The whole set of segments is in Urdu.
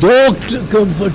2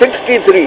63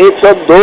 102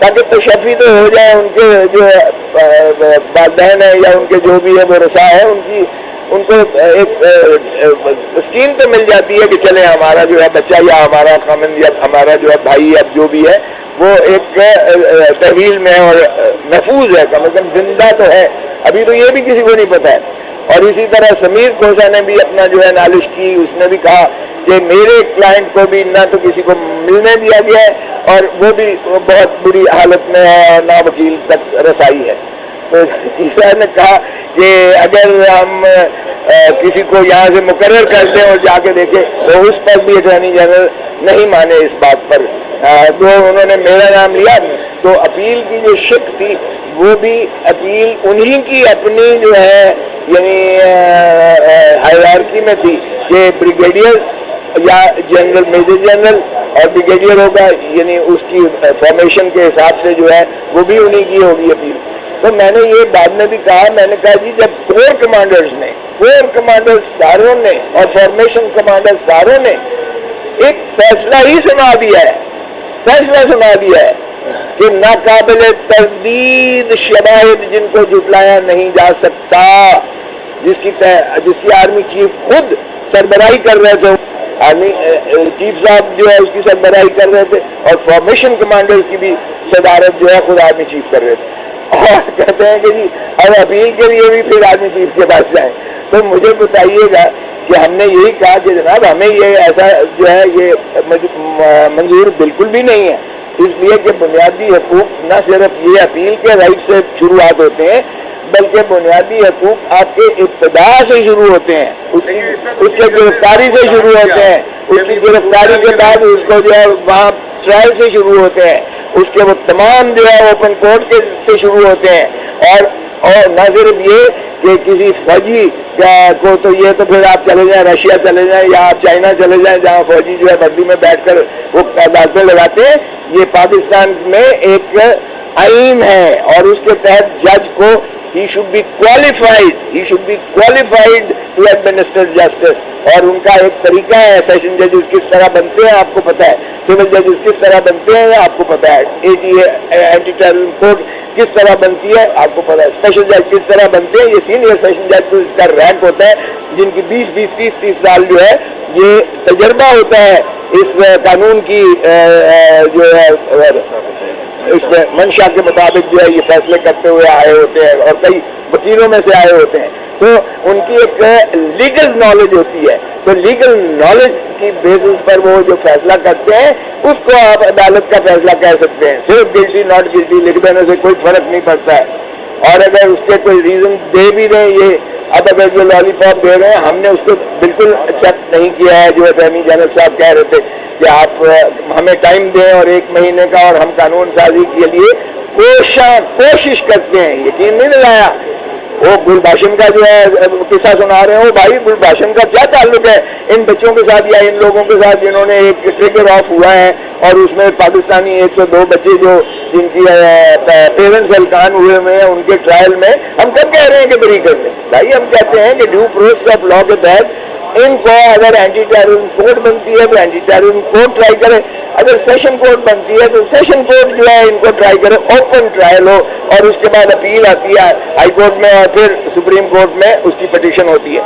تاکہ تشفی تو ہو جائے ان کے جو والدین ہیں یا ان کے جو بھی ہے وہ رسا ہے ان کو ایک تسکین تو مل جاتی ہے کہ چلے ہمارا جو ہے بچہ یا ہمارا خامند یا ہمارا جو ہے بھائی اب جو بھی ہے وہ ایک تحویل میں اور محفوظ ہے، کم از کم زندہ تو ہے. ابھی تو یہ بھی کسی کو نہیں پتا ہے. اور اسی طرح سمیر کھوسا نے بھی اپنا جو ہے نالش کی، اس نے بھی کہا کہ میرے کلائنٹ کو بھی نہ تو کسی کو ملنے دیا گیا ہے اور وہ بھی بہت بری حالت میں ہے اور نہ وکیل تک رسائی ہے. تو تیسرا نے کہا کہ اگر ہم کسی کو یہاں سے مقرر کر دیں اور جا کے دیکھیں تو اس پر بھی اٹارنی جنرل نہیں مانے اس بات پر. تو انہوں نے میرا نام لیا. تو اپیل کی جو شک تھی وہ بھی اپیل انہی کی اپنی جو ہے یعنی ہائرارکی میں تھی کہ بریگیڈیئر یا جنرل میجر جنرل اور بریگیڈیئر ہوگا، یعنی اس کی فارمیشن کے حساب سے جو ہے وہ بھی انہی کی ہوگی اپیل. تو میں نے یہ بعد میں بھی کہا، میں نے کہا جی جب کور کمانڈرز ساروں نے اور فارمیشن کمانڈر ساروں نے ایک فیصلہ ہی سنا دیا ہے کہ ناقابل تردید شواہد جن کو جھٹلایا نہیں جا سکتا، جس کی آرمی چیف خود سربراہی کر رہے تھے، آرمی چیف صاحب جو ہے اس کی سربراہی کر رہے تھے اور فارمیشن کمانڈرز کی بھی صدارت جو ہے خود آرمی چیف کر رہے تھے. اور کہتے ہیں کہ جی اب اپیل کے لیے بھی پھر آرمی چیف کے پاس جائیں. تو مجھے بتائیے گا کہ ہم نے یہی کہا کہ جناب ہمیں یہ ایسا جو ہے یہ منظور بالکل بھی نہیں ہے، اس لیے کہ بنیادی حقوق نہ صرف یہ اپیل کے رائٹ سے شروعات ہوتے ہیں بلکہ بنیادی حقوق آپ کے ابتدا سے شروع ہوتے ہیں، اس کے گرفتاری سے شروع ہوتے ہیں، اس کی گرفتاری کے بعد اس کو جو ہے وہاں ٹرائل سے شروع ہوتے ہیں، اس کے وہ تمام جو ہے اوپن کورٹ سے شروع ہوتے ہیں. اور نہ صرف یہ کہ کسی فوجی کو تو یہ تو پھر آپ چلے جائیں رشیا چلے جائیں یا آپ چائنا چلے جائیں جہاں فوجی جو ہے وردی میں بیٹھ کر وہ عدالتیں لگاتے ہیں. یہ پاکستان میں ایک آئین ہے اور اس کے تحت جج کو he should be qualified to administer justice. اور ان کا ایک طریقہ ہے، سیشن ججز کس طرح بنتے ہیں آپ کو پتا ہے، سول ججز کس طرح بنتے ہیں آپ کو پتا ہے، ATA اینٹی ٹیررزم کورٹ کس طرح بنتی ہے آپ کو پتا ہے، اسپیشل جج کس طرح بنتے ہیں. یہ سینئر سیشن جج اس کا رینک ہوتا ہے جن کی 20-30 سال جو ہے یہ تجربہ ہوتا ہے اس قانون کی جو ہے اس میں منشا کے مطابق جو ہے یہ فیصلے کرتے ہوئے آئے ہوتے ہیں اور کئی وکیلوں میں سے آئے ہوتے ہیں. تو ان کی ایک لیگل نالج ہوتی ہے، تو لیگل نالج کی بیسس پر وہ جو فیصلہ کرتے ہیں اس کو آپ عدالت کا فیصلہ کہہ سکتے ہیں. صرف گلٹی ناٹ گلٹی لکھ دینے سے کوئی فرق نہیں پڑتا ہے. اور اگر اس کے کوئی ریزن دے بھی دیں، یہ اب اگر جو لالی پاپ دے رہے ہیں ہم نے اس کو بالکل ایکسیپٹ نہیں کیا ہے. جو اٹارنی جنرل صاحب کہہ رہے تھے کہ آپ ہمیں ٹائم دیں اور 1 مہینے کا اور ہم قانون سازی کے لیے کوشش کرتے ہیں. یقین نہیں دلایا. وہ گلباشم کا جو ہے قصہ سنا رہے ہیں، وہ بھائی گلباشم کا کیا تعلق ہے ان بچوں کے ساتھ یا ان لوگوں کے ساتھ جنہوں نے ایک ٹریگر آف ہوا ہے اور اس میں پاکستانی 102 بچے جو جن کی پیرنٹس ہلکان ہوئے ہیں ان کے ٹرائل میں ہم کب کہہ رہے ہیں کہ بری کر دیں؟ بھائی ہم کہتے ہیں کہ ڈیو پروسیس آف لا کے تحت ان کو اگر اینٹی ٹیررزم کورٹ بنتی ہے تو اینٹی ٹیررزم کورٹ ٹرائی کرے، اگر سیشن کورٹ بنتی ہے تو سیشن کورٹ جو ہے ان کو ٹرائی کرے، اوپن ٹرائل ہو اور اس کے بعد اپیل آتی ہے ہائی کورٹ میں اور پھر سپریم کورٹ میں اس کی پٹیشن ہوتی ہے.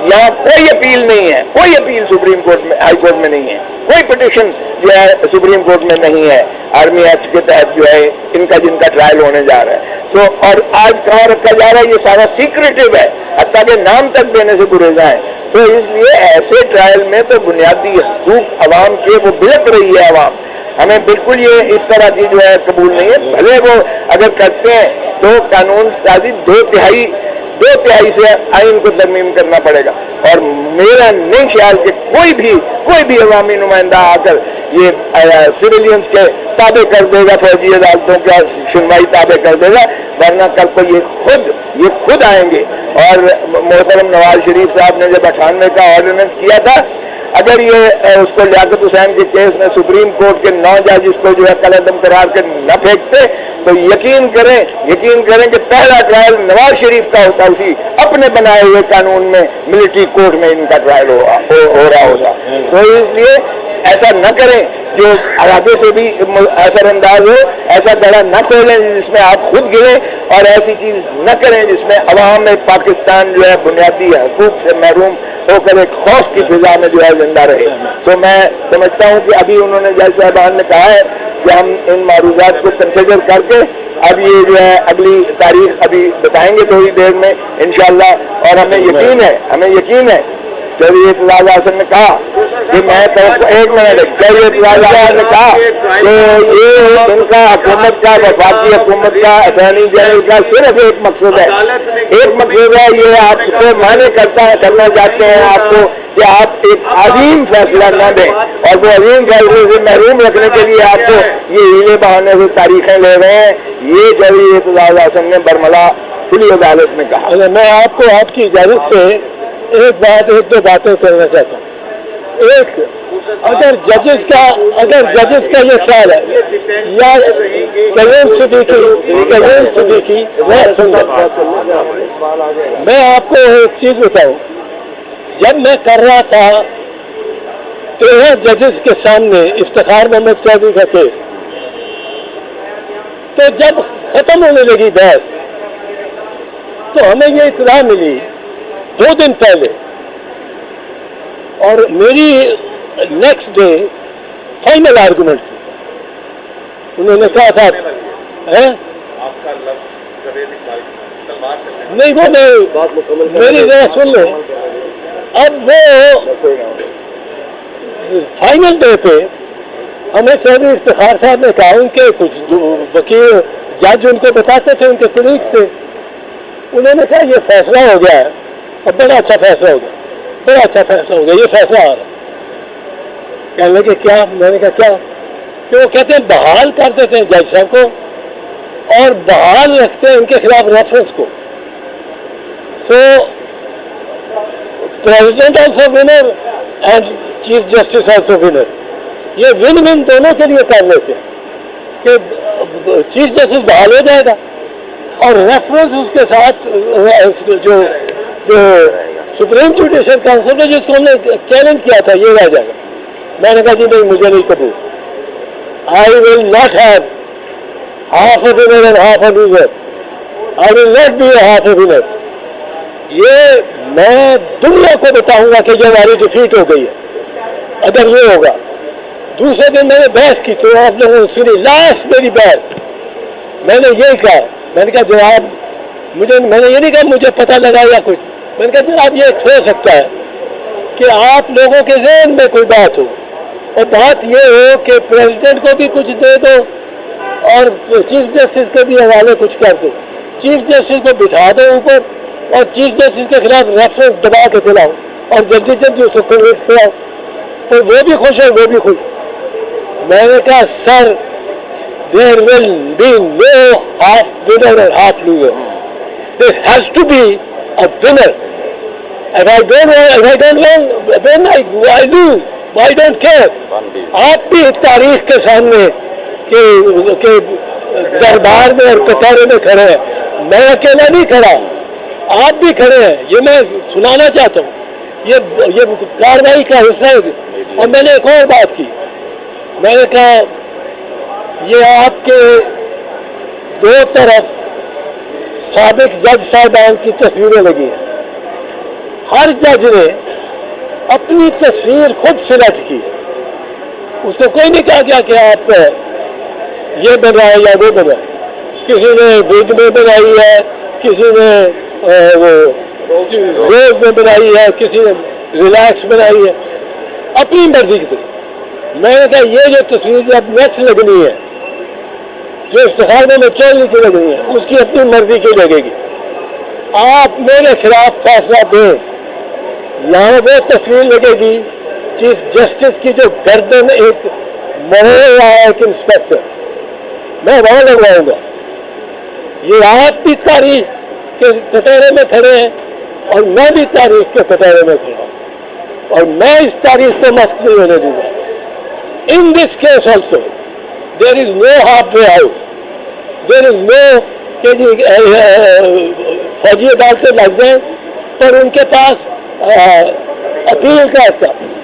یہاں کوئی اپیل نہیں ہے، کوئی اپیل سپریم کورٹ میں ہائی کورٹ میں نہیں ہے، کوئی پٹیشن جو ہے سپریم کورٹ میں نہیں ہے. آرمی ایکٹ کے تحت جو ہے ان کا جن کا ٹرائل ہونے جا رہا ہے تو اور آج کہاں رکھا جا رہا ہے، یہ سارا سیکریٹو ہے حتیٰ کہ نام تک دینے سے گریزاں ہیں. تو اس لیے ایسے ٹرائل میں تو بنیادی حقوق عوام کے وہ بلک رہی ہے. عوام ہمیں بالکل یہ اس طرح کی جو ہے قبول نہیں ہے. بھلے وہ اگر کرتے ہیں تو قانون سازی 2/3 سے آئین کو ترمیم کرنا پڑے گا. اور میرا نہیں خیال کہ کوئی بھی عوامی نمائندہ آ کر یہ سویلینز کے تابع کر دے گا، فوجی عدالتوں کا سنوائی تابع کر دے گا، ورنہ کل کو یہ خود آئیں گے. اور محترم نواز شریف صاحب نے جب 98 کا آرڈیننس کیا تھا، اگر یہ اس کو لیاقت حسین کے کیس میں سپریم کورٹ کے 9 جج اس کو جو ہے کالعدم قرار کے نہ پھینکتے تو یقین کریں کہ پہلا ٹرائل نواز شریف کا ہوتا، اسی اپنے بنائے ہوئے قانون میں ملٹری کورٹ میں ان کا ٹرائل ہو رہا ہوتا. تو اس لیے ایسا نہ کریں جو علاقے سے بھی اثر انداز ہو، ایسا گڑھا نہ کھولیں جس میں آپ خود گریں، اور ایسی چیز نہ کریں جس میں عوام پاکستان جو ہے بنیادی حقوق سے محروم ہو کر ایک خوف کی فضا میں جو ہے زندہ رہے. تو میں سمجھتا ہوں کہ ابھی انہوں نے جج صاحبان نے کہا ہے کہ ہم ان معروضات کو کنسیڈر کر کے اب یہ جو ہے اگلی تاریخ ابھی بتائیں گے تھوڑی دیر میں انشاءاللہ. اور ہمیں یقین ہے چودھری اعتزاز احسن نے کہا کہ میں ایک منٹ چودھری اعتزاز احسن نے کہا کہ یہ ان کا حکومت کا وفاقی حکومت کا اٹارنی جنرل کا صرف ایک مقصد ہے یہ آپ کو معنی کرنا چاہتے ہیں آپ کو کہ آپ ایک عظیم فیصلہ نہ دیں، اور وہ عظیم فیصلے سے محروم رکھنے کے لیے آپ کو یہ ہیلے بہانے سے تاریخیں لے رہے ہیں. یہ چودھری اعتزاز احسن نے برملا کھلی عدالت میں کہا. میں آپ کو آپ کی اجازت سے ایک دو باتیں کرنا چاہتا ہوں. ایک، اگر ججز کا یہ خیال ہے یا کلیم صدیقی میں آپ کو ایک چیز بتاؤں. جب میں کر رہا تھا 13 ججز کے سامنے افتخار محمد چودھری کا کیس، تو جب ختم ہونے لگی بحث تو ہمیں یہ اطلاع ملی 2 دن پہلے، اور میری نیکسٹ ڈے فائنل آرگومنٹ سے انہوں نے کہا تھا نہیں وہ نہیں، میری رائے سن لیں. اب وہ فائنل ڈے پہ ہمیں چودھری افتخار صاحب نے کہا، ان کے کچھ وکیل جج ان کو بتاتے تھے، ان کے کلیگ سے، انہوں نے کہا یہ فیصلہ ہو گیا ہے اور بڑا اچھا فیصلہ ہو گیا، یہ فیصلہ آ رہا. کہنے لگے کیا؟ میں نے کہا کیا؟ کہ وہ کہتے ہیں بحال کر دیتے ہیں جج صاحب کو اور بحال رکھتے ہیں ان کے خلاف ریفرنس کو. So president also winner and chief justice also winner. یہ ون ون دونوں کے لیے کر لیتے ہیں کہ چیف جسٹس بحال ہو جائے گا اور ریفرنس اس کے ساتھ جو سپریم جوڈیشل کاؤنسل ہے جس کو ہم نے چیلنج کیا تھا یہ رہ جائے گا. میں نے کہا جی نہیں، مجھے نہیں قبول. I will not have half a winner and half a loser. I will not be a half a winner. یہ میں دنیا کو بتاؤں گا کہ یہ ہماری ڈیفیٹ ہو گئی ہے اگر یہ ہوگا. دوسرے دن میں نے بحث کی تو آپ لوگوں نے سنی، لاسٹ میری بحث میں نے یہی کہا، میں نے کہا جناب میں نے یہ نہیں کہا مجھے پتہ لگا یا کچھ، میں نے کہا جناب یہ ہو سکتا ہے کہ آپ لوگوں کے ذہن میں کوئی بات ہو اور بات یہ ہو کہ پریزیڈنٹ کو بھی کچھ دے دو اور چیف جسٹس کے بھی حوالے کچھ کر دو. چیف جسٹس کو بٹھا دو اوپر اور چیف جسٹس کے خلاف ریفرنس دبا کے دلاؤ اور جلدی جلدی اس کو کنویٹ کراؤ، تو وہ بھی خوش ہے وہ بھی خوش. میں نے کہا سر there will be no half winner or half loser. There has to be a winner. If I don't win, I lose. I don't care. آپ بھی تاریخ کے سامنے کہ دربار میں اور کٹہرے میں کھڑے ہیں، میں اکیلا نہیں کھڑا، آپ بھی کھڑے ہیں. یہ میں سنانا چاہتا ہوں، یہ کارروائی کا حصہ ہے. اور میں نے ایک اور بات کی، میں نے کہا یہ آپ کے 2 طرف سابق جج صاحبان کی تصویریں لگی ہیں. ہر جج نے اپنی تصویر خود سلیکٹ کی، اس کو کوئی نہیں کہا گیا کہ آپ یہ بنائے یا وہ بنائے. کسی نے وگ میں بنائی ہے، کسی نے روز میں بنائی ہے، کسی نے ریلیکس بنائی ہے، اپنی مرضی کی. میں نے کہا یہ جو تصویر جب نیکسٹ لگنی ہے جو افتخار میں چودھری کی لگنی ہے اس کی اپنی مرضی کی لگے گی. آپ میرے خلاف فیصلہ دیں، یہاں وہ تصویر لگے گی چیف جسٹس کی جو گردن ایک مرے ہوا ہے ایک انسپیکٹر، میں وہاں لگواؤں گا. یہ آپ بھی تاریخ کے کٹہرے میں کھڑے ہیں اور میں بھی تاریخ کے کٹہرے میں کھڑا ہوں اور میں اس تاریخ کو مسخ نہیں ہونے دوں گا. In this case also, there is no halfway house. There is no کہ فوجی عدالتیں لگ جائیں پر ان کے پاس اپیل کا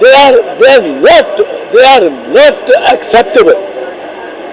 they are not acceptable।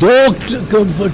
2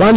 1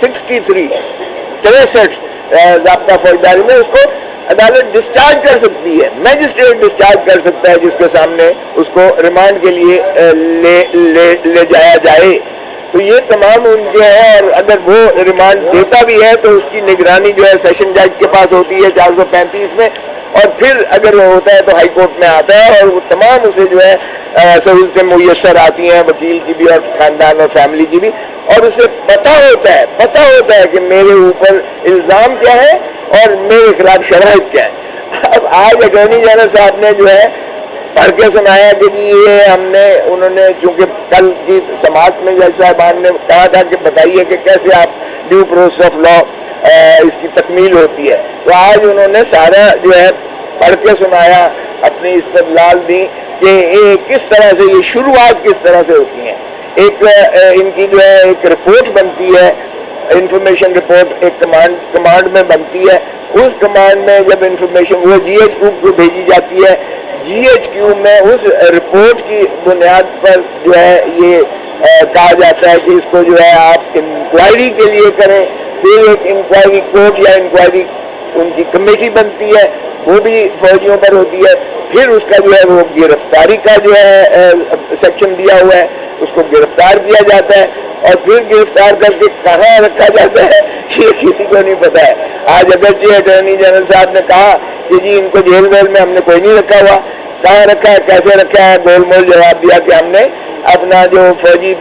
63 63 ضابطہ فوجداری میں اس کو عدالت ڈسچارج کر سکتی ہے، میجسٹریٹ ڈسچارج کر سکتا ہے جس کے سامنے اس کو ریمانڈ کے لیے لے جایا جائے. تو یہ تمام ان کے ہیں، اور اگر وہ ریمانڈ دیتا بھی ہے تو اس کی نگرانی جو ہے سیشن جج کے پاس ہوتی ہے 435 میں، اور پھر اگر وہ ہوتا ہے تو ہائی کورٹ میں آتا ہے، اور وہ تمام اسے جو ہے سہولتیں میسر آتی ہیں، وکیل کی بھی اور خاندان اور فیملی کی بھی، اور اسے پتہ ہوتا ہے کہ میرے اوپر الزام کیا ہے اور میرے خلاف شرائط کیا ہے. اب آج اٹارنی جنرل صاحب نے جو ہے پڑھ کے سنایا کہ جی یہ انہوں نے چونکہ کل کی سماعت میں جج صاحبان نے کہا تھا کہ بتائیے کہ کیسے آپ ڈیو پروسیس آف لا اس کی تکمیل ہوتی ہے، تو آج انہوں نے سارا جو ہے پڑھ کے سنایا، اپنی استدلال دی کہ کس طرح سے یہ شروعات کس طرح سے ہوتی ہیں. ایک ان کی جو ہے ایک رپورٹ بنتی ہے، انفارمیشن رپورٹ ایک کمانڈ میں بنتی ہے. اس کمانڈ میں جب انفارمیشن وہ جی ایچ کیو کو بھیجی جاتی ہے، جی ایچ کیو میں اس رپورٹ کی بنیاد پر جو ہے یہ کہا جاتا ہے کہ اس کو جو ہے آپ انکوائری کے لیے کریں. پھر ایک انکوائری کورٹ یا انکوائری ان کی کمیٹی بنتی ہے، وہ بھی فوجیوں پر ہوتی ہے. پھر اس کا جو ہے وہ گرفتاری کا جو ہے سیکشن دیا ہوا ہے، اس کو گرفتار کیا جاتا ہے، اور پھر گرفتار کر کے کہاں رکھا جاتا ہے یہ کسی کو نہیں پتا ہے. آج اگرچہ اٹارنی جنرل صاحب نے کہا کہ جی ان کو جیل ویل میں ہم نے کوئی نہیں رکھا ہوا، کہاں رکھا ہے کیسے رکھا ہے، گول مول جواب دیا کہ ہم نے اپنا جو فوجی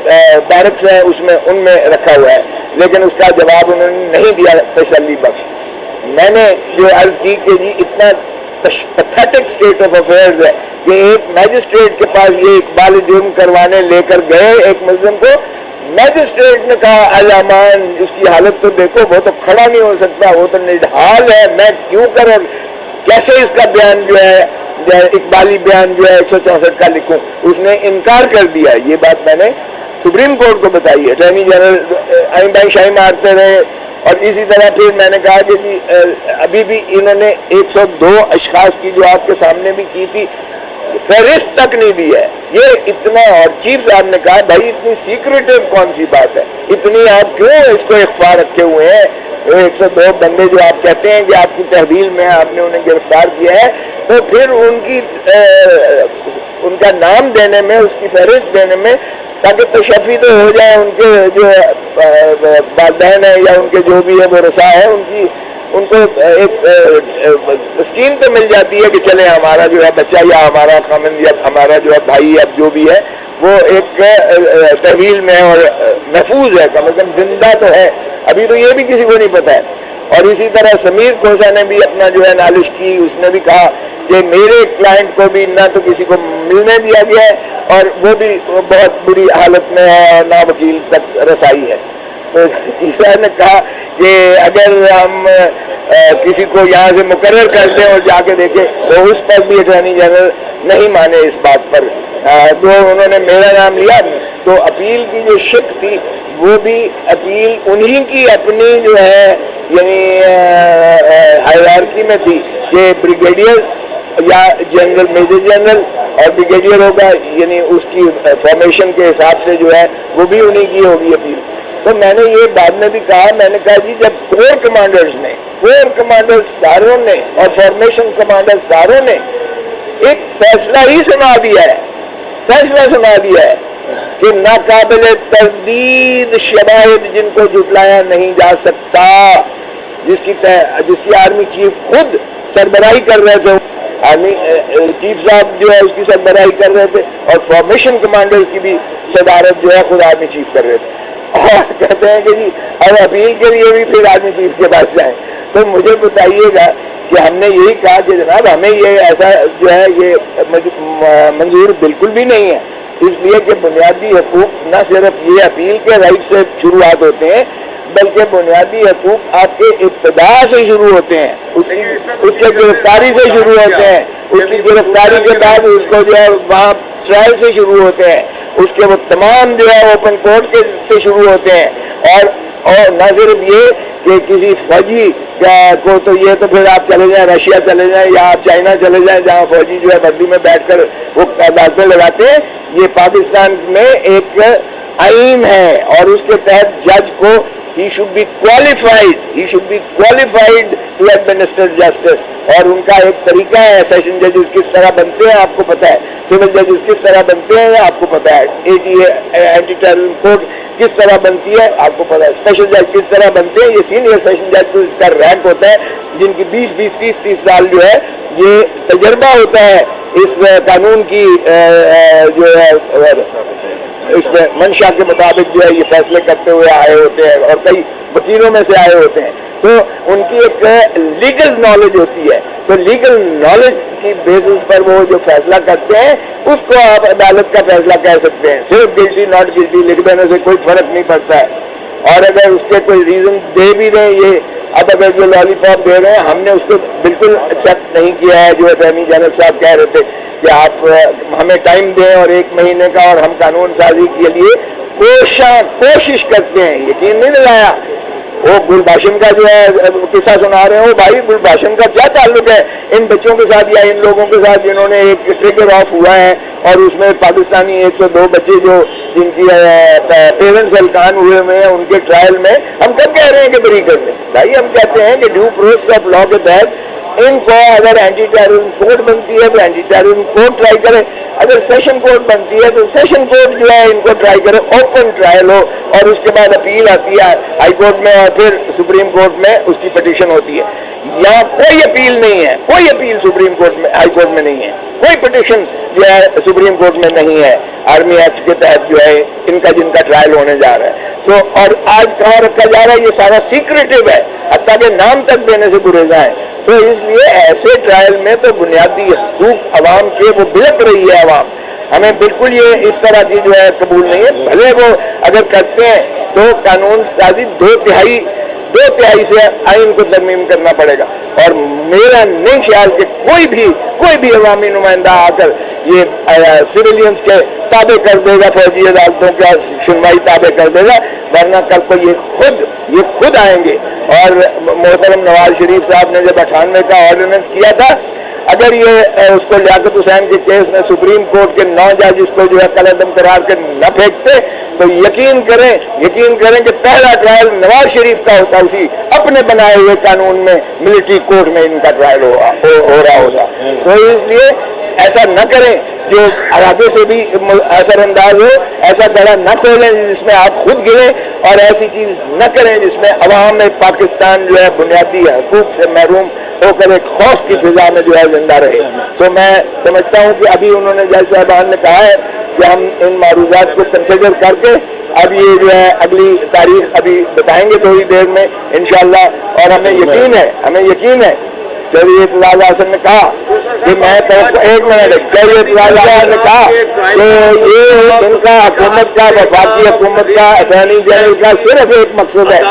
بیرکس ہیں ان میں رکھا ہوا ہے، لیکن اس کا جواب انہوں نے نہیں دیا تسلی بخش. میں نے جو عرض کی کہ جی اتنا پیتھیٹک اسٹیٹ آف افیئرز ہے کہ ایک میجسٹریٹ کے پاس یہ اقبال جرم کروانے لے کر گئے ایک ملزم کو، میجسٹریٹ نے کہا الامان اس کی حالت تو دیکھو، وہ تو کھڑا نہیں ہو سکتا، وہ تو نڈھال ہے، میں کیوں کر اور کیسے اس کا بیان جو ہے اقبالی بیان جو ہے 164 کا لکھوں. اس نے انکار کر دیا. یہ بات میں نے سپریم کورٹ کو بتائی. اٹارنی جنرل آئیں بائیں شاہی مارتے رہے، اور اسی طرح پھر میں نے کہا کہ جی ابھی بھی انہوں نے 102 اشخاص کی جو آپ کے سامنے بھی کی تھی فہرست تک نہیں دی ہے. یہ اتنا، اور چیف صاحب نے کہا بھائی اتنی سیکریٹو کون سی بات ہے، اتنی آپ کیوں اس کو اخفا رکھے ہوئے ہیں. 102 بندے جو آپ کہتے ہیں کہ آپ کی تحویل میں آپ نے انہیں گرفتار کیا ہے، تو پھر ان کا نام دینے میں، اس کی فہرست دینے میں، تاکہ تشفی تو ہو جائے ان کے جو والدین ہیں یا ان کے جو بھی ہے وہ رسا ہے، ان کو ایک تسکین تو مل جاتی ہے کہ چلے ہمارا جو ہے بچہ یا ہمارا خامند یا ہمارا جو ہے بھائی اب جو بھی ہے وہ ایک تحویل میں اور محفوظ ہے، کم از کم زندہ تو ہے. ابھی تو یہ بھی کسی کو نہیں پتا ہے. اور اسی طرح سمیر کھوسا نے بھی اپنا جو ہے نالش کی. اس نے بھی کہا کہ میرے کلائنٹ کو بھی نہ تو کسی کو ملنے دیا گیا ہے اور وہ بھی بہت بری حالت میں ہے اور نہ وکیل تک رسائی ہے. تو تیسرا نے کہا کہ اگر ہم کسی کو یہاں سے مقرر کر دیں اور جا کے دیکھیں تو اس پر بھی اٹارنی جنرل نہیں مانے اس بات پر. تو انہوں نے میرا نام لیا. تو اپیل کی جو شک تھی وہ بھی اپیل انہی کی اپنی جو ہے یعنی ہائرارکی میں تھی کہ بریگیڈیئر یا جنرل میجر جنرل اور بریگیڈیئر ہوگا، یعنی اس کی فارمیشن کے حساب سے جو ہے وہ بھی انہی کی ہوگی اپیل. تو میں نے یہ بعد میں بھی کہا، میں نے کہا جی جب کور کمانڈر ساروں نے اور فارمیشن کمانڈر ساروں نے ایک فیصلہ ہی سنا دیا ہے کہ ناقابل تردید شواہد جن کو جھٹلایا نہیں جا سکتا، جس کی آرمی چیف خود سربراہی کر رہے تھے، آرمی چیف صاحب جو ہے اس کی سربراہی کر رہے تھے، اور فارمیشن کمانڈرز کی بھی صدارت جو ہے خود آرمی چیف کر رہے تھے. اور کہتے ہیں کہ جی اب اپیل کے لیے بھی پھر آرمی چیف کے پاس جائیں. تو مجھے بتائیے گا کہ ہم نے یہی کہا کہ جناب ہمیں یہ ایسا جو ہے یہ منظور بالکل بھی نہیں ہے، اس لیے کہ بنیادی حقوق نہ صرف یہ اپیل کے رائٹ سے شروعات ہوتے ہیں بلکہ بنیادی حقوق آپ کے ابتدا سے شروع ہوتے ہیں، اس کے گرفتاری سے شروع ہوتے ہیں، اس کی گرفتاری کے بعد اس کو جو ہے وہاں ٹرائل سے شروع ہوتے ہیں، اس کے وہ تمام جو ہے اوپن کورٹ کے سے شروع ہوتے ہیں. اور نہ صرف یہ کہ کسی فوجی کو تو یہ تو پھر آپ چلے جائیں رشیا چلے جائیں یا آپ چائنا چلے جائیں جہاں فوجی جو ہے وردی میں بیٹھ کر وہ عدالتیں لگاتے ہیں. یہ پاکستان میں ایک آئین ہے اور اس کے تحت جج کو he should be qualified to administer justice. اور ان کا ایک طریقہ ہے, سیشن ججز کس طرح بنتے ہیں آپ کو پتا ہے, سول ججز کس طرح بنتے ہیں آپ کو پتا ہے, اینٹی ٹیررزم کورٹ کس طرح بنتی ہے آپ کو پتا ہے, اسپیشل جج کس طرح بنتے ہیں. یہ سینئر سیشن جج اس کا رینک ہوتا ہے, جن کی 20-30 سال جو ہے یہ تجربہ ہوتا ہے اس قانون کی جو ہے اس میں منشا کے مطابق جو ہے یہ فیصلے کرتے ہوئے آئے ہوتے ہیں, اور کئی وکیلوں میں سے آئے ہوتے ہیں, تو ان کی ایک لیگل نالج ہوتی ہے. تو لیگل نالج کی بیسس پر وہ جو فیصلہ کرتے ہیں اس کو آپ عدالت کا فیصلہ کہہ سکتے ہیں. صرف گلٹی ناٹ گلٹی لکھ دینے سے کوئی فرق نہیں پڑتا ہے. اور اگر اس کے کوئی ریزن دے بھی دیں, یہ اب اگر جو لالی پاپ دے رہے ہیں ہم نے اس کو بالکل ایکسیپٹ نہیں کیا ہے. جو اٹارنی جنرل صاحب کہہ رہے تھے کہ آپ ہمیں ٹائم دیں اور 1 مہینے کا, اور ہم قانون سازی کے لیے کوشش کرتے ہیں. یقین نہیں دلایا. وہ گلباشن کا جو ہے قصہ سنا رہے ہیں, وہ بھائی گلباشن کا کیا تعلق ہے ان بچوں کے ساتھ یا ان لوگوں کے ساتھ جنہوں نے ایک ٹریگر آف ہوا ہے, اور اس میں پاکستانی 102 بچے جو جن کی پیرنٹس ہلکان ہوئے ہیں ان کے ٹرائل میں ہم کب کہہ رہے ہیں کہ بری کر دیں. بھائی ہم کہتے ہیں کہ ڈیو پروسیس آف لا کے تحت ان کو اگر اینٹی ٹیررزم کورٹ بنتی ہے تو اینٹی ٹیررزم کورٹ ٹرائی کرے, اگر سیشن کورٹ بنتی ہے تو سیشن کورٹ جو ہے ان کو ٹرائی کرے, اوپن ٹرائل ہو, اور اس کے بعد اپیل آتی ہے ہائی کورٹ میں اور پھر سپریم کورٹ میں اس کی پٹیشن ہوتی ہے. یہاں کوئی اپیل نہیں ہے, کوئی اپیل سپریم کورٹ میں ہائی کورٹ میں نہیں ہے, کوئی پٹیشن جو ہے سپریم کورٹ میں نہیں ہے. آرمی ایکٹ کے تحت جو ہے ان کا جن کا ٹرائل ہونے جا رہا ہے, تو اور آج کہاں رکھا جا رہا ہے, یہ سارا سیکریٹو ہے, حتیٰ کہ نام تک دینے سے گریزاں ہیں. تو اس لیے ایسے ٹرائل میں تو بنیادی حقوق عوام کے وہ بلک رہی ہے عوام. ہمیں بالکل یہ اس طرح کی جو ہے قبول نہیں ہے. بھلے وہ اگر کرتے ہیں تو قانون سازی 2/3 سے آئین کو ترمیم کرنا پڑے گا. اور میرا نہیں خیال کہ کوئی بھی عوامی نمائندہ آ کر یہ سویلینز کے تابع کر دے گا, فوجی عدالتوں کا سنوائی تابع کر دے گا, ورنہ کل کو یہ خود آئیں گے. اور محترم نواز شریف صاحب نے جب 98 کا آرڈیننس کیا تھا, اگر یہ اس کو لیاقت حسین کے کیس میں سپریم کورٹ کے 9 جج اس کو جو ہے قلعدم قرار کے نہ پھینکتے, تو یقین کریں کہ پہلا ٹرائل نواز شریف کا ہوتا, اسی اپنے بنائے ہوئے قانون میں ملٹری کورٹ میں ان کا ٹرائل ہو رہا ہوتا. تو اس لیے ایسا نہ کریں جو آگے سے بھی اثر انداز ہو, ایسا گڑھا نہ کھولیں جس میں آپ خود گریں, اور ایسی چیز نہ کریں جس میں عوام پاکستان جو ہے بنیادی حقوق سے محروم ہو کر ایک خوف کی فضا میں جو ہے زندہ رہے. تو میں سمجھتا ہوں کہ ابھی انہوں نے جج صاحبان نے کہا ہے کہ ہم ان معروضات کو کنسیڈر کر کے اب یہ جو ہے اگلی تاریخ ابھی بتائیں گے تھوڑی دیر میں انشاءاللہ. اور ہمیں یقین ہے چودھری اعتزاز احسن نے کہا کہ میں ایک منٹ چودھری اعتزاز احسن نے کہا کہ یہ ان کا حکومت کا وفاقی حکومت کا اٹارنی جنرل کا صرف ایک مقصد ہے,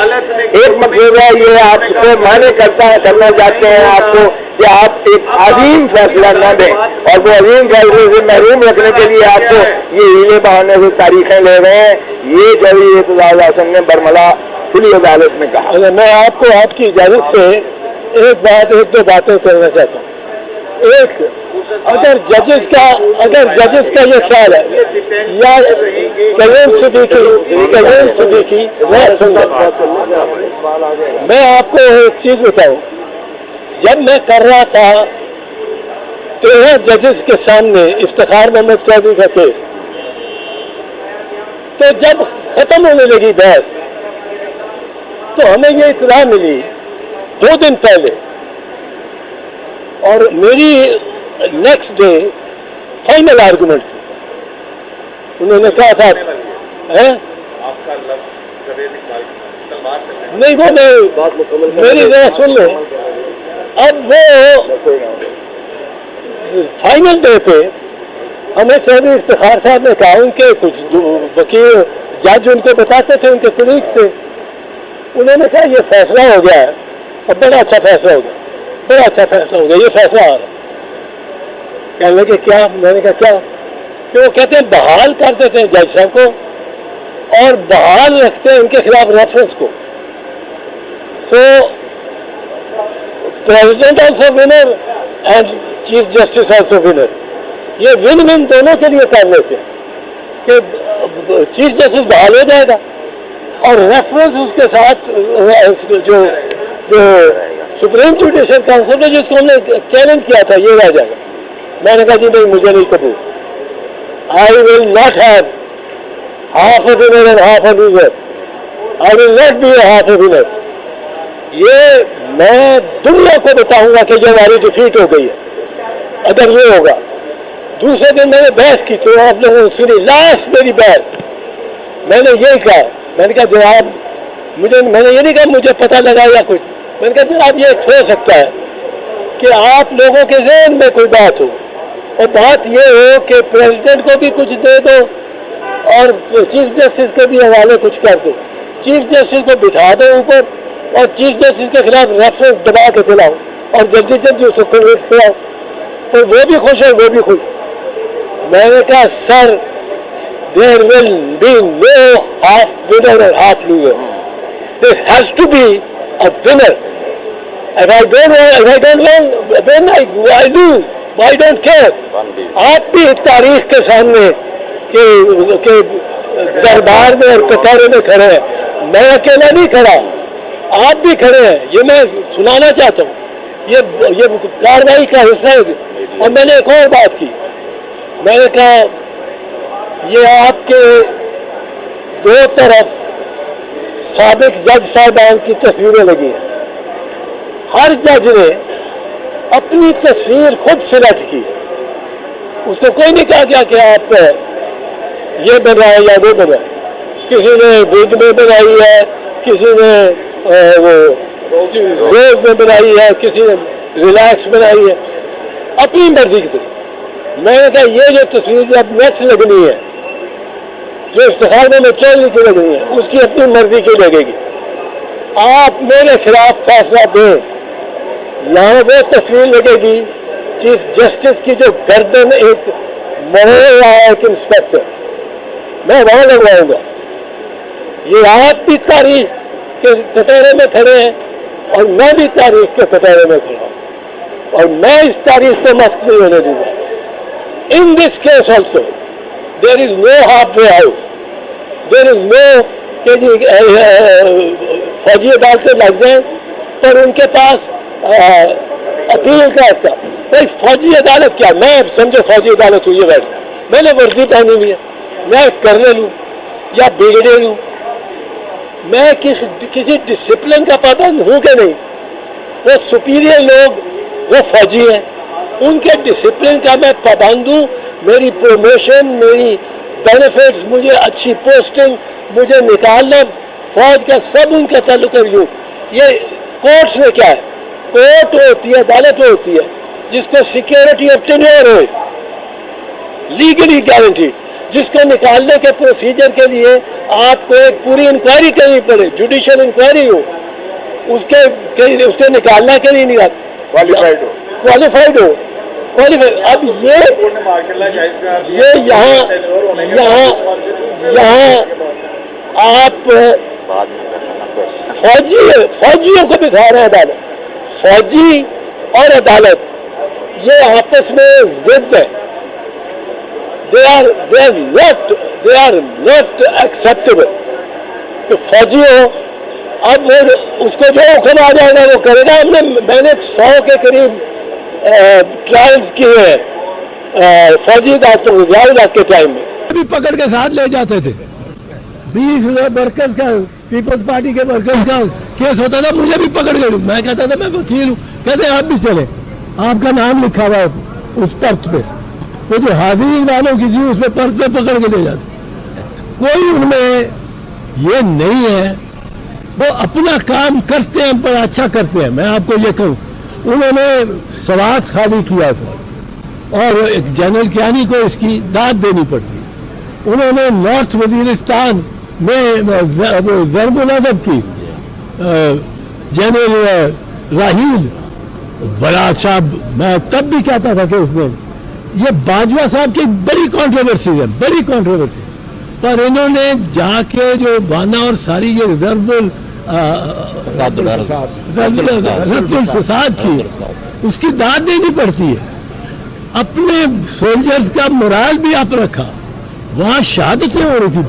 یہ آپ کو مانے کرنا چاہتے ہیں آپ کو کہ آپ ایک عظیم فیصلہ نہ دیں, اور وہ عظیم فیصلے سے محروم رکھنے کے لیے آپ کو یہ ہیلے بہانے سے تاریخیں لے رہے ہیں. یہ چودھری اعتزاز احسن نے برملا کھلی عدالت میں کہا. میں آپ کو آپ کی اجازت سے ایک دو باتیں کرنا چاہتا ہوں. ایک, اگر ججز کا یہ خیال ہے یا کلیم صدیقی میں آپ کو ایک چیز بتاؤں, جب میں کر رہا تھا 13 ججز کے سامنے افتخار محمد چودھری کا کیس, تو جب ختم ہونے لگی بحث تو ہمیں یہ اطلاع ملی 2 دن پہلے, اور میری نیکسٹ ڈے فائنل آرگومنٹ سے انہوں نے کہا تھا نہیں وہ نہیں, میری ذرا سن لیں. اب وہ فائنل ڈے پہ ہمیں چودھری افتخار صاحب نے کہا, ان کے کچھ وکیل جج ان کو بتاتے تھے ان کے کلیگ سے, انہوں نے کہا یہ فیصلہ ہو گیا ہے, اب بڑا اچھا فیصلہ ہو گیا, یہ فیصلہ آ رہا. کہنے لگے کیا؟ میں نے کہا کیا؟ کہ وہ کہتے ہیں بحال کر دیتے ہیں جج صاحب کو اور بحال رکھتے ہیں ان کے خلاف ریفرنس کو. So president also winner and chief justice also winner, یہ ون دونوں کے لیے کر لیتے ہیں کہ چیف جسٹس بحال ہو جائے گا اور ریفرنس اس کے ساتھ جو سپریم جوڈیشل کاؤنسل نے جس کو ہم نے چیلنج کیا تھا یہ رہ جائے گا. میں نے کہا جی نہیں مجھے نہیں قبول. I will not have half a winner and half a loser. I will not be a half a winner. یہ میں دنیا کو بتاؤں گا کہ یہ ہماری ڈیفیٹ ہو گئی ہے اگر یہ ہوگا. دوسرے دن میں نے بحث کی تو آپ لوگوں نے سنی. لاسٹ میری بحث میں نے یہی کہا. میں نے کہا جناب میں نے یہ نہیں کہا مجھے پتہ لگا یا کچھ. میں نے کہا جناب یہ ہو سکتا ہے کہ آپ لوگوں کے ذہن میں کوئی بات ہو اور بات یہ ہو کہ پریزیڈنٹ کو بھی کچھ دے دو اور چیف جسٹس کے بھی حوالے کچھ کر دو. چیف جسٹس کو بٹھا دو اوپر اور چیف جسٹس کے خلاف ریفرنس دبا کے دلاؤ اور جلدی جلدی اس کو کنوکٹ کراؤ تو وہ بھی خوش ہے وہ بھی خوش. میں نے کہا سر there will be no half winner or half loser. There has to be a winner. If I don't win, I lose. I don't care. آپ بھی تاریخ کے سامنے کہ دربار میں اور کٹہرے میں کھڑے ہیں. میں اکیلا نہیں کھڑا آپ بھی کھڑے ہیں. یہ میں سنانا چاہتا ہوں یہ کارروائی کا حصہ ہے. اور میں نے ایک اور بات کی. میں نے کہا یہ آپ کے دو طرف سابق جج صاحبان کی تصویریں لگی ہیں. ہر جج نے اپنی تصویر خود سلیکٹ کی. اس کو کوئی نہیں کہا گیا کہ آپ یہ بنائے یا وہ بنائے. کسی نے وگ میں بنائی ہے کسی نے وہ روز میں بنائی ہے کسی نے ریلیکس بنائی ہے اپنی مرضی کی. میں نے کہا یہ جو تصویر جب نیکسٹ لگنی ہے جو استخارے میں چلنے کی لگنی ہے اس کی اپنی مرضی کی لگے گی. آپ میرے خلاف فیصلہ دیں. یہاں وہ تصویر لگے گی چیف جسٹس کی جو گردن ایک موڑ رہا ہے ایک انسپیکٹر میں وہاں لگواؤں گا. یہ آپ بھی تاریخ کے کٹہرے میں کھڑے ہیں اور میں بھی تاریخ کے کٹہرے میں کھڑا ہوں اور میں اس تاریخ سے مست نہیں ہونے دوں گا. In this case also, there is no halfway house. There is no کہ فوجی عدالتیں لگ جائیں پر ان کے پاس اپیل کا ایسا بھائی فوجی عدالت کیا. میں سمجھے فوجی عدالت ہوئی ہے بیٹھ میں نے وردی پہنی ہوئی ہے میں کرنے لوں یا بگڑے لوں. میں کسی ڈسپلن کا پابند ہوں کہ نہیں. وہ سپیریئر لوگ وہ فوجی ہیں ان کے ڈسپلن کا میں پابند ہوں. میری پروموشن میری بینیفٹس مجھے اچھی پوسٹنگ مجھے نکالنا فوج کا سب ان کا تعلق ہے. یہ کورٹس میں کیا ہے کورٹ ہوتی ہے عدالت ہوتی ہے جس کو security of tenure who legally guarantee جس کو نکالنے کے پروسیجر کے لیے آپ کو ایک پوری انکوائری کرنی پڑے جوڈیشل انکوائری ہو اس کے نکالنا کے لیے نہیں کوالیفائڈ ہو. اب یہ یہاں آپ فوجیوں کو بٹھا رہے ہیں. عدالت فوجی اور عدالت یہ آپس میں ضد ہے. they are not acceptable. کہ فوجی ہو اب وہ اس کو جو حکم آ جائے گا وہ کرے گا. میں نے 100 کے قریب ٹرائلز کیے ہیں فوجی عدالتوں کو ضیاء کے ٹائم میں بھی پکڑ کے ساتھ لے جاتے تھے. 20 ورکرز کا پیپلز پارٹی کے ورکرز کا کیس ہوتا تھا مجھے بھی پکڑ کے میں کہتا تھا میں وکیل ہوں. کہتے آپ بھی چلے آپ کا نام لکھا ہوا ہے اس پرچ پہ وہ جو حاضری والوں کی تھی اس پہ پرچ پہ پکڑ کے لے جاتے. کوئی ان میں یہ نہیں ہے. وہ اپنا کام کرتے ہیں بڑا اچھا کرتے ہیں. میں آپ کو یہ کہوں انہوں نے سوات خالی کیا تھا اور جنرل کیانی کو اس کی داد دینی پڑتی. انہوں نے نارتھ وزیرستان میں ضرب العضب کی جنرل راہیل بڑا صاحب میں تب بھی کہتا تھا کہ اس میں یہ باجوہ صاحب کی بڑی کنٹروورسی ہے بڑی کنٹروورسی. پر انہوں نے جا کے جو وانا اور ساری یہ ضرب الفساد کی اس کی داد دینی پڑتی ہے. اپنے سولجرز کا مرال بھی آپ رکھا. وہاں شہادتیں ہو رہی تھی